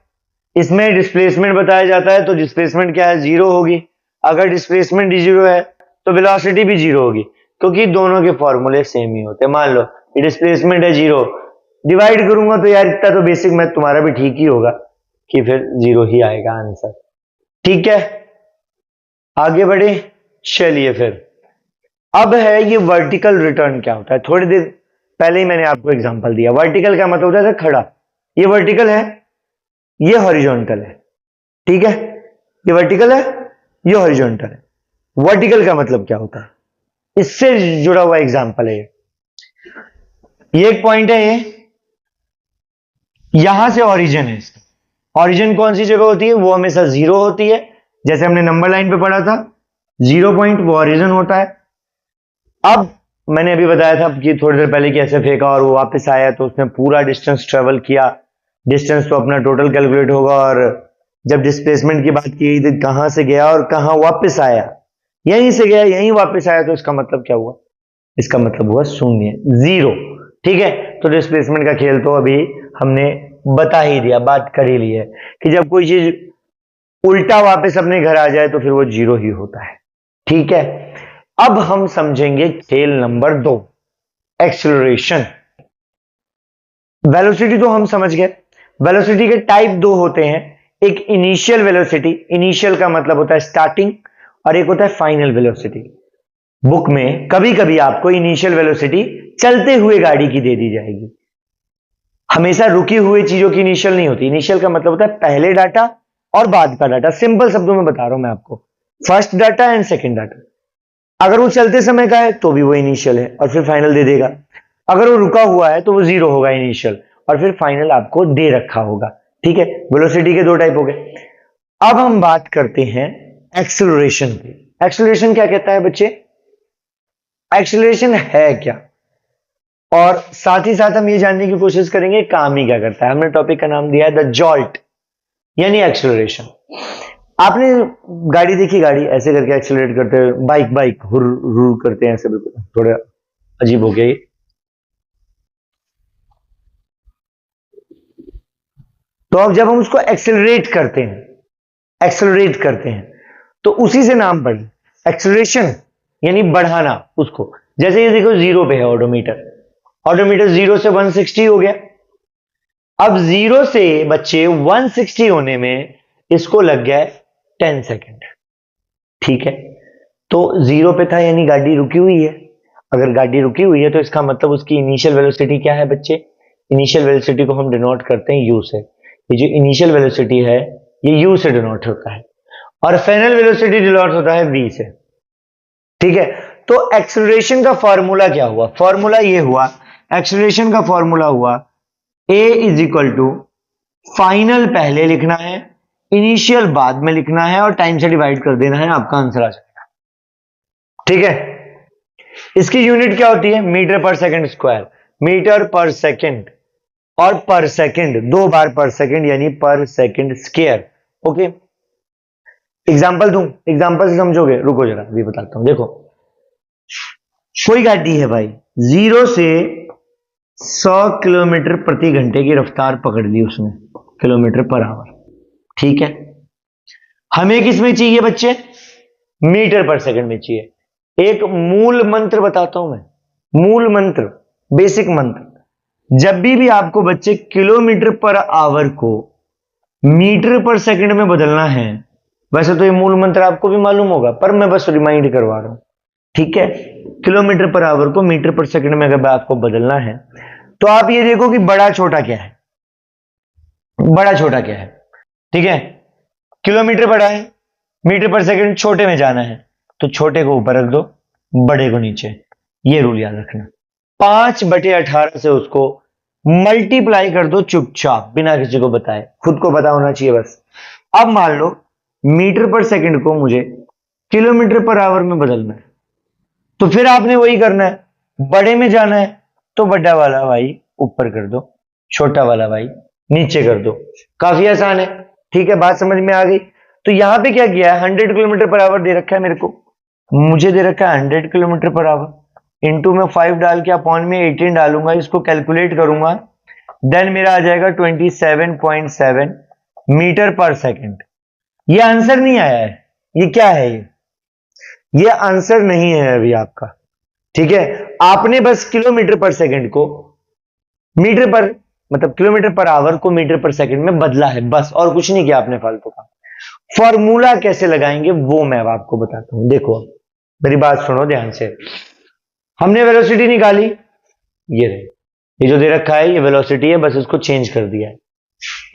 इसमें डिस्प्लेसमेंट बताया जाता है, तो डिस्प्लेसमेंट क्या है, 0 होगी। अगर डिस्प्लेसमेंट 0 है तो वेलोसिटी भी 0 होगी, क्योंकि दोनों के फॉर्मूले सेम ही होते हैं। मान लो ये डिस्प्लेसमेंट है 0, डिवाइड करूंगा तो यार इतना तो बेसिक मैथ तुम्हारा भी ठीक ही होगा कि फिर 0 ही आएगा आंसर, ठीक है। आगे बढ़े, चलिए फिर अब है ये वर्टिकल रिटर्न क्या होता है। थोड़ी देर पहले ही मैंने आपको एग्जांपल दिया। वर्टिकल का मतलब होता है खड़ा, ये वर्टिकल है, ये हॉरिजॉन्टल है, ठीक है, ये वर्टिकल है, ये हॉरिजॉन्टल है। वर्टिकल का मतलब क्या होता है, इससे जुड़ा हुआ एग्जांपल है ये एक पॉइंट है, ये यहां से ऑरिजिन है, ऑरिजिन कौन सी जगह होती है, वो हमेशा 0 होती है, जैसे हमने नंबर लाइन पे पढ़ा था 0 पॉइंट वो ऑरिजिन होता है। अब मैंने अभी बताया था कि थोड़ी देर पहले कि ऐसे फेंका और वो वापस आया, तो उसने पूरा डिस्टेंस ट्रेवल किया, डिस्टेंस तो अपना टोटल कैलकुलेट होगा और जब डिस्प्लेसमेंट की बात की तो कहां से गया और कहां वापस आया, यहीं से गया यहीं वापस आया, तो इसका मतलब क्या हुआ? इसका मतलब हुआ शून्य, जीरो। ठीक है, तो डिस्प्लेसमेंट का खेल तो अभी हमने बता ही दिया, बात कर ही ली है कि जब कोई चीज उल्टा वापस अपने घर आ जाए तो फिर वो जीरो ही होता है। ठीक है, अब हम समझेंगे खेल नंबर 2, एक्सेलरेशन। वेलोसिटी तो हम समझ गए। वेलोसिटी के टाइप 2 होते हैं, एक इनिशियल वेलोसिटी, इनिशियल का मतलब होता है स्टार्टिंग, और एक होता है फाइनल वेलोसिटी। बुक में कभी कभी आपको इनिशियल वेलोसिटी चलते हुए गाड़ी की दे दी जाएगी, हमेशा रुकी हुई चीजों की इनिशियल नहीं होती। इनिशियल का मतलब होता है पहले डाटा और बाद का डाटा। सिंपल शब्दों में बता रहा हूं मैं आपको, first data and second data. अगर वो चलते समय का है तो भी वो इनिशियल है और फिर फाइनल दे देगा, अगर वो रुका हुआ है तो वो जीरो होगा इनिशियल और फिर फाइनल आपको दे रखा होगा। ठीक है, वेलोसिटी के 2 टाइप हो गए। अब हम बात करते हैं एक्सेलरेशन की। एक्सेलरेशन क्या कहता है बच्चे? एक्सेलरेशन है क्या, और साथ ही साथ हम ये जानने की कोशिश करेंगे काम ही क्या करता है। हमने टॉपिक का नाम दिया है द जॉल्ट, यानी एक्सेलरेशन। आपने गाड़ी देखी, गाड़ी ऐसे करके एक्सेलरेट करते हैं, बाइक बाइक हुर हुर करते हैं ऐसे, बिल्कुल थोड़ा अजीब हो गया ये। तो अब जब हम उसको एक्सेलरेट करते हैं, एक्सेलरेट करते हैं तो उसी से नाम पड़ा एक्सेलरेशन, यानी बढ़ाना उसको। जैसे ये देखो जीरो पे है ऑडोमीटर, ऑडोमीटर 0 से 160 हो गया। अब 0 से बच्चे 160 होने में इसको लग गया 10 सेकेंड। ठीक है, तो 0 पे था यानी गाड़ी रुकी हुई है। अगर गाड़ी रुकी हुई है तो इसका मतलब उसकी इनिशियल वेलोसिटी क्या है बच्चे? इनिशियल वेलोसिटी को हम डिनोट करते हैं यू से। ये जो इनिशियल वेलोसिटी है ये यू से डिनोट होता है, और फाइनल वेलोसिटी डिनोट होता है वी से। ठीक है, तो एक्सेलरेशन का फॉर्मूला क्या हुआ? फॉर्मूला ये हुआ, एक्सेलरेशन का फॉर्मूला हुआ ए इज इक्वल टू फाइनल पहले लिखना है, इनिशियल बाद में लिखना है, और टाइम से डिवाइड कर देना है, आपका आंसर आ जाएगा। ठीक है, इसकी यूनिट क्या होती है? मीटर पर सेकंड स्क्वायर। मीटर पर सेकंड और पर सेकंड 2 बार पर सेकंड, यानी पर सेकंड स्क्वायर। ओके, एग्जांपल दूं, एग्जांपल से समझोगे? रुको जरा अभी बताता हूं। देखो, कोई गाड़ी है भाई, 0 से 100 किलोमीटर प्रति घंटे की रफ्तार पकड़ ली उसने, किलोमीटर पर आवर। ठीक है, हमें किस में चाहिए बच्चे? मीटर पर सेकंड में चाहिए। एक मूल मंत्र बताता हूं मैं, मूल मंत्र, बेसिक मंत्र। जब भी आपको बच्चे किलोमीटर पर आवर को मीटर पर सेकंड में बदलना है, वैसे तो ये मूल मंत्र आपको भी मालूम होगा पर मैं बस रिमाइंड करवा रहा हूं। ठीक है, किलोमीटर पर आवर को मीटर पर सेकंड में अगर आपको बदलना है तो आप ये देखो कि बड़ा छोटा क्या है, बड़ा छोटा क्या है। ठीक है, किलोमीटर बड़ा है, मीटर पर सेकंड छोटे में जाना है, तो छोटे को ऊपर रख दो, बड़े को नीचे। ये रूल याद रखना। 5/18 से उसको मल्टीप्लाई कर दो चुपचाप, बिना किसी को बताए, खुद को पता होना चाहिए बस। अब मान लो मीटर पर सेकंड को मुझे किलोमीटर पर आवर में बदलना है, तो फिर आपने वही करना है, बड़े में जाना है तो बड़ा वाला भाई ऊपर कर दो, छोटा वाला भाई नीचे कर दो। काफी आसान है। ठीक है, बात समझ में आ गई? तो यहां पे क्या किया है, 100 किलोमीटर पर आवर दे रखा है मेरे को, मुझे दे रखा है 100 किलोमीटर पर आवर, इंटू में 5 डाल के अपॉन में 18 डालूंगा, इसको कैलकुलेट करूंगा, देन मेरा आ जाएगा 27.7 मीटर पर सेकंड। ये आंसर नहीं आया है, ये क्या है? ये आंसर नहीं है अभी आपका। ठीक है, आपने बस किलोमीटर पर सेकंड को मीटर पर, मतलब किलोमीटर पर आवर को मीटर पर सेकंड में बदला है बस, और कुछ नहीं किया आपने फालतू का। फॉर्मूला कैसे लगाएंगे वो मैं अब आपको बताता हूं। देखो, मेरी बात सुनो ध्यान से। हमने वेलोसिटी निकाली, ये रही, ये जो दे रखा है ये वेलोसिटी है, बस इसको चेंज कर दिया है।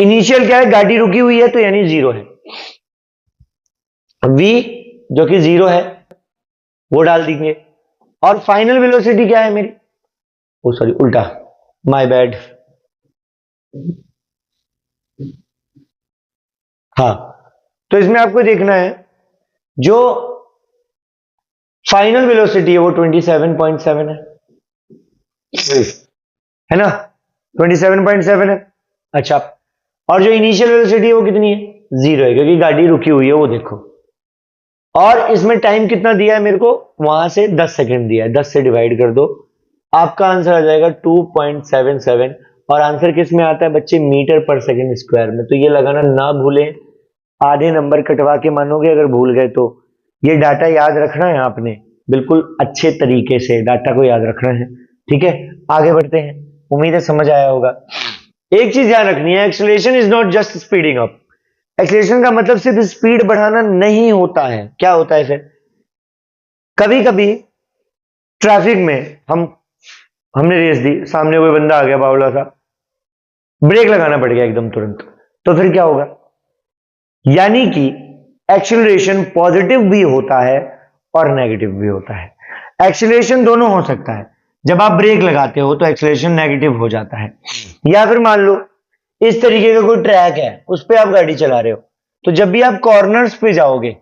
इनिशियल क्या है? गाड़ी रुकी हुई है तो यानी 0 है, v जो कि 0 है वो डाल देंगे, और फाइनल वेलोसिटी क्या है मेरी? ओ सॉरी, उल्टा, माय बैड। हाँ, तो इसमें आपको देखना है जो फाइनल वेलोसिटी है वो 27.7 है ना, 27.7 है। अच्छा, और जो इनिशियल वेलोसिटी है वो कितनी है? 0 है, क्योंकि गाड़ी रुकी हुई है वो देखो। और इसमें टाइम कितना दिया है मेरे को, वहां से 10 सेकंड दिया है, 10 से डिवाइड कर दो, आपका आंसर आ जाएगा 2.77। और आंसर किस में आता है बच्चे, मीटर पर सेकंड स्क्वायर में। तो ये लगाना ना भूलें, आधे नंबर कटवा के मानोगे अगर भूल गए तो। ये डाटा याद रखना है आपने, बिल्कुल अच्छे तरीके से डाटा को याद रखना है, ठीक है। आगे बढ़ते हैं, उम्मीद है समझ आया होगा। एक चीज ध्यान रखनी है, acceleration is not just speeding up. Acceleration का मतलब सिर्फ स्पीड बढ़ाना नहीं होता है। क्या होता है फिर, कभी कभी ट्रैफिक में हमने रेस दी, सामने कोई बंदा आ गया बावला सा, ब्रेक लगाना पड़ गया एकदम तुरंत, तो फिर क्या होगा, यानी कि एक्सेलरेशन पॉजिटिव भी होता है और नेगेटिव भी होता है। एक्सेलरेशन दोनों हो सकता है, जब आप ब्रेक लगाते हो तो एक्सेलरेशन नेगेटिव हो जाता है, या फिर मान लो इस तरीके का कोई ट्रैक है, उस पर आप गाड़ी चला रहे हो, तो जब भी आप कॉर्नर्स पे जाओगे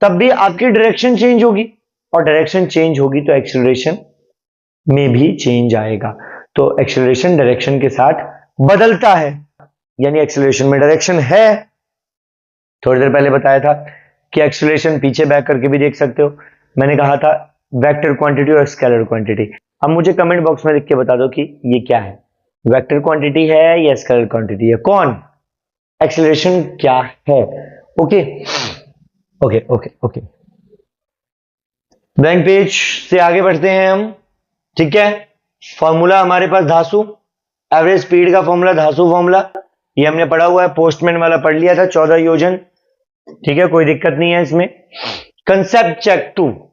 तब भी आपकी डायरेक्शन चेंज होगी, और डायरेक्शन चेंज होगी तो एक्सेलरेशन में भी चेंज आएगा। तो एक्सेलरेशन डायरेक्शन के साथ बदलता है, यानी एक्सेलरेशन में डायरेक्शन है। थोड़ी देर पहले बताया था कि एक्सेलरेशन पीछे बैक करके भी देख सकते हो, मैंने कहा था वेक्टर क्वांटिटी और स्केलर क्वांटिटी। अब मुझे कमेंट बॉक्स में लिख के बता दो कि ये क्या है, वेक्टर क्वांटिटी है या स्केलर क्वांटिटी है, कौन, एक्सेलरेशन क्या है। Okay okay okay okay, blank page से आगे बढ़ते हैं हम, ठीक है। फॉर्मूला हमारे पास धासु, एवरेज स्पीड का फॉर्मूला धासु फॉर्मूला, ये हमने पढ़ा हुआ है, पोस्टमैन वाला पढ़ लिया था, 14 योजन, ठीक है, कोई दिक्कत नहीं है इसमें। Concept check 2।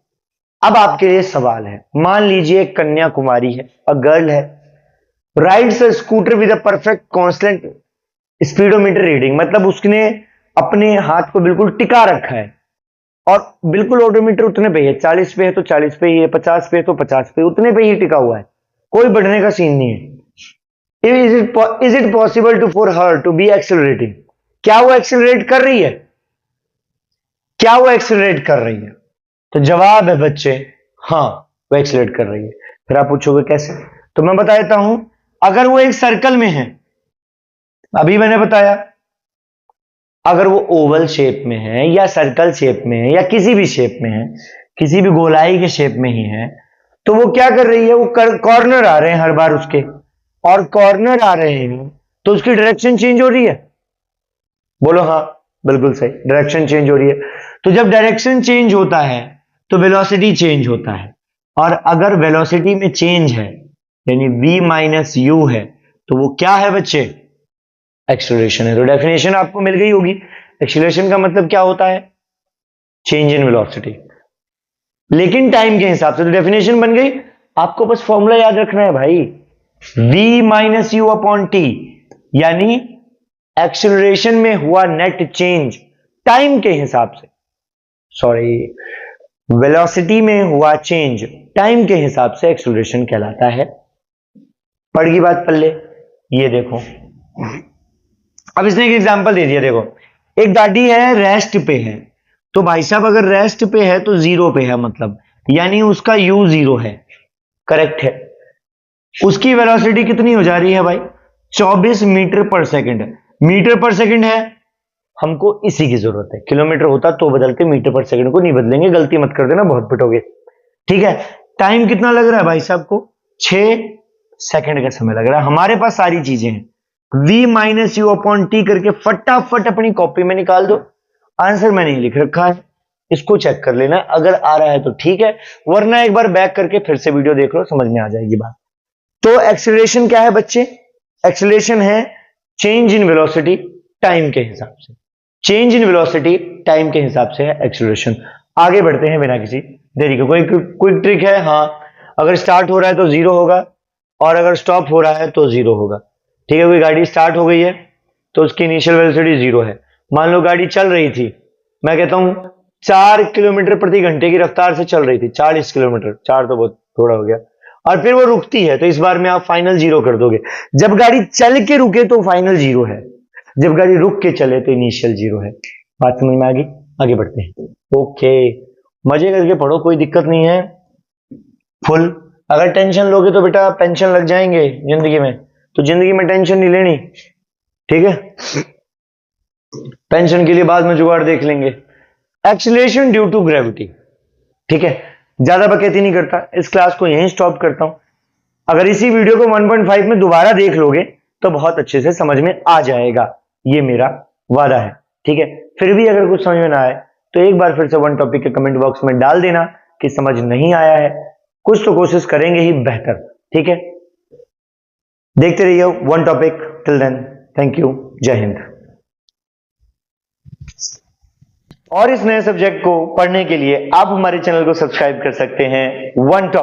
अब आपके लिए सवाल है, मान लीजिए कन्याकुमारी है, अ गर्ल है, rides a scooter with a perfect constant speedometer reading, मतलब उसने अपने हाथ को बिल्कुल टिका रखा है और बिल्कुल ऑडोमीटर उतने पे है, 40 पे है तो 40 पे ही है, 50 पे है तो 50 पे, उतने पे ही टिका हुआ है, कोई बढ़ने का सीन नहीं है। Is it possible to for her to be accelerating, क्या वो एक्सेलरेट कर रही है, क्या वो एक्सेलरेट कर रही है, तो जवाब है बच्चे हाँ, वो एक्सेलरेट कर रही है। फिर आप पूछोगे कैसे, तो मैं बता देता हूं, अगर वो एक सर्कल में है, अभी मैंने बताया, अगर वो ओवल शेप में है या सर्कल शेप में है या किसी भी शेप में है, किसी भी गोलाई के शेप में ही है, तो वो क्या कर रही है, वो कॉर्नर आ रहे हैं हर बार उसके, और कॉर्नर आ रहे हैं तो उसकी डायरेक्शन चेंज हो रही है, बोलो हाँ, बिल्कुल सही, डायरेक्शन चेंज हो रही है। तो जब डायरेक्शन चेंज होता है तो वेलोसिटी चेंज होता है, और अगर वेलोसिटी में चेंज है यानी v माइनस यू है, तो वो क्या है बच्चे, एक्सेलरेशन है। तो डेफिनेशन आपको मिल गई होगी, एक्सेलरेशन का मतलब क्या होता है, चेंज इन वेलोसिटी, लेकिन टाइम के हिसाब से। तो डेफिनेशन बन गई, आपको बस फॉर्मूला याद रखना है भाई, v minus you upon T, यानी एक्सेलरेशन में हुआ नेट चेंज टाइम के हिसाब से, सॉरी वेलोसिटी में हुआ चेंज टाइम के हिसाब से एक्सेलरेशन कहलाता है। पढ़ की बात पढ़ ले, ये देखो, अब इसने एक एग्जांपल दे दिया, देखो एक गाड़ी है रेस्ट पे है, तो भाई साहब अगर रेस्ट पे है तो 0 पे है, मतलब यानी उसका u 0 है, करेक्ट है। उसकी वेलोसिटी कितनी हो जा रही है भाई, 24 मीटर पर सेकंड, मीटर पर सेकंड है, हमको इसी की जरूरत है, किलोमीटर होता तो बदलते, मीटर पर सेकंड को नहीं बदलेंगे, गलती मत कर देना, बहुत पिटोगे, ठीक है। टाइम कितना लग रहा है भाई साहब को, 6 सेकंड का समय लग रहा है। हमारे पास सारी चीजें हैं, v minus you upon T करके फटाफट अपनी कॉपी में निकाल दो, आंसर मैंने लिख रखा है, इसको चेक कर लेना, अगर आ रहा है तो ठीक है, वरना एक बार बैक करके फिर से वीडियो देख लो, समझ में आ जाएगी बात। तो एक्सेलरेशन क्या है बच्चे, एक्सेलरेशन है चेंज इन वेलोसिटी टाइम के हिसाब से, चेंज इन वेलोसिटी टाइम के हिसाब से है एक्सेलरेशन। आगे बढ़ते हैं बिना किसी देरी के, कोई क्विक ट्रिक है, हाँ, अगर स्टार्ट हो रहा है तो 0 होगा, और अगर स्टॉप हो रहा है तो 0 होगा, ठीक है। कोई गाड़ी स्टार्ट हो गई है तो उसकी इनिशियल वेलोसिटी 0 है, मान लो गाड़ी चल रही थी, मैं कहता हूं 4 किलोमीटर प्रति घंटे की रफ्तार से चल रही थी, 40 किलोमीटर, 4 तो बहुत थोड़ा हो गया, और फिर वो रुकती है, तो इस बार में आप फाइनल 0 कर दोगे। जब गाड़ी चल के रुके तो फाइनल 0 है, जब गाड़ी रुक के चले तो इनिशियल 0 है। बात समझ में आ गई, आगे बढ़ते हैं। ओके, मजे करके पढ़ो, कोई दिक्कत नहीं है फुल। अगर टेंशन लोगे तो बेटा पेंशन लग जाएंगे जिंदगी में, तो जिंदगी में टेंशन नहीं लेनी, ठीक है। पेंशन के लिए बाद में जुगाड़ देख लेंगे। एक्सीलरेशन ड्यू टू ग्रेविटी, ठीक है, ज्यादा बकैती नहीं करता, इस क्लास को यहीं स्टॉप करता हूं। अगर इसी वीडियो को 1.5 में दोबारा देख लोगे तो बहुत अच्छे से समझ में आ जाएगा, ये मेरा वादा है, ठीक है। फिर भी अगर कुछ समझ में ना आए तो एक बार फिर से वन टॉपिक के कमेंट बॉक्स में डाल देना कि समझ नहीं आया है, कुछ तो कोशिश करेंगे ही बेहतर, ठीक है। देखते रहिए one topic. Till then thank you, जय हिंद। और इस नए सब्जेक्ट को पढ़ने के लिए आप हमारे चैनल को सब्सक्राइब कर सकते हैं वन टॉपिक।